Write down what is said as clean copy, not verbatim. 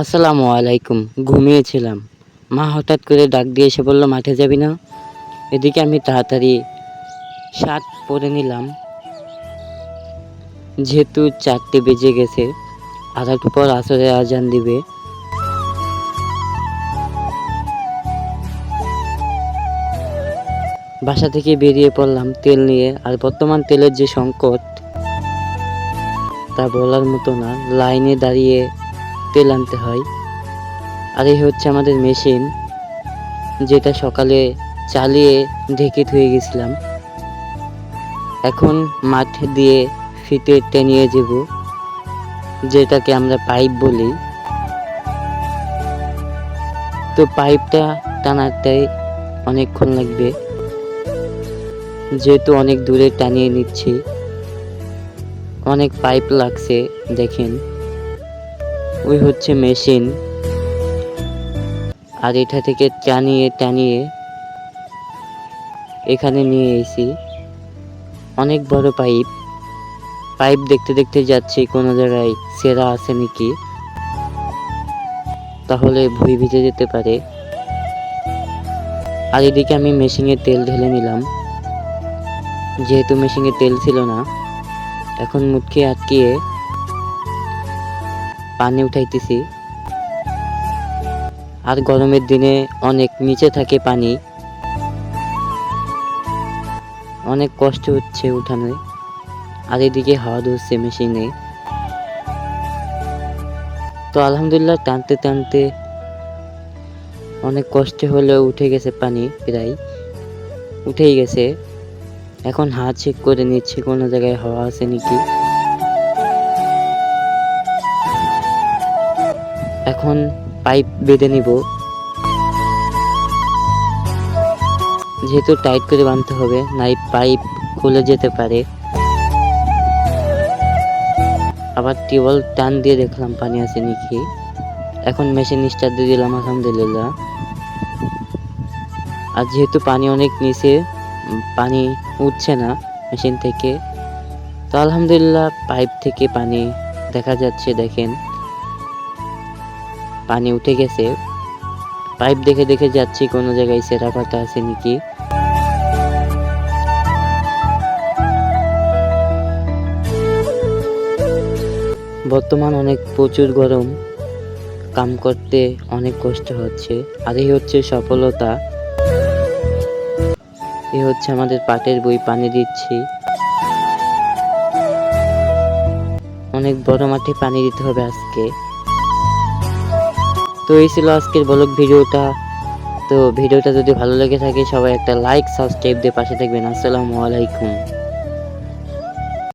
আসসালামু আলাইকুম। ঘুমিয়েছিলাম। মা হঠাৎ করে ডাক দিয়ে এসে বলল, মাঠে যাবি না? এদিকে আমি তাড়াতাড়ি শার্ট পরে নিলাম, যেহেতু 4টে বেজে গেছে। আর একটু পর আসরের আজান দিবে। বাসা থেকে বেরিয়ে পড়লাম তেল নিয়ে। আর বর্তমান তেলের যে সংকট তা বলার মতো না। লাইনে দাঁড়িয়ে তেল আনতে হয়। আর এই হচ্ছে আমাদের মেশিন, যেটা সকালে চালিয়ে ঢেকে ধুয়ে গেছিলাম। এখন মাঠ দিয়ে ফিতে টেনিয়ে যাব, যেটাকে আমরা পাইপ বলি। তো পাইপটা টানাতে অনেকক্ষণ লাগবে, যেহেতু অনেক দূরে টানিয়ে নিচ্ছি। অনেক পাইপ লাগছে, দেখেন। ওই হচ্ছে মেশিন। আর এটা থেকে টানিয়ে টানিয়ে এখানে নিয়ে এসেছি। অনেক বড় পাইপ। পাইপ দেখতে দেখতে যাচ্ছি কোনো জায়গায় ছেঁড়া আছে নাকি, তাহলে ভুঁই ভিজে যেতে পারে। আর এদিকে আমি মেশিনে তেল ঢেলে নিলাম, যেহেতু মেশিনে তেল ছিল না। এখন মুটকি আটকিয়ে পানি উঠাইতেছি। আর গরমের দিনে অনেক নিচে থাকে পানি, অনেক কষ্ট হচ্ছে উঠানে। আর এদিকে হাওয়া ধরছে মেশিনে। তো আলহামদুলিল্লাহ টানতে টানতে অনেক কষ্ট হলেও উঠে গেছে পানি, প্রায় উঠেই গেছে। এখন হাত চেক করে নিচ্ছে কোনো জায়গায় হাওয়া আছে নাকি। এখন পাইপ বেঁধে নিব, যেহেতু টাইট করে বাঁধতে হবে, নাই পাইপ খুলে যেতে পারে। আবার টিউবওয়েল টান দিয়ে দেখলাম পানি আছে নাকি। এখন মেশিন স্টার্ট দিয়ে দিলাম, আলহামদুলিল্লাহ। আর যেহেতু পানি অনেক নিচে, পানি উঠছে না মেশিন থেকে। তো আলহামদুলিল্লাহ পাইপ থেকে পানি দেখা যাচ্ছে, দেখেন পানি উঠে গেছে। পাইপ দেখে দেখে যাচ্ছি কোনো জায়গায় ছেঁড়া ফাটা আছে নাকি। বর্তমান অনেক প্রচুর গরম, কাম করতে অনেক কষ্ট হচ্ছে। আর এই হচ্ছে সফলতা। এই হচ্ছে আমাদের পাটের বই, পানি দিচ্ছি। অনেক বড় মাঠে পানি দিতে হবে আজকে। তো এই ছিল আজকের ব্লগ ভিডিওটা। তো ভিডিওটা যদি ভালো লেগে থাকে, সবাই একটা লাইক সাবস্ক্রাইব দিয়ে পাশে থাকবেন। আসসালামু আলাইকুম।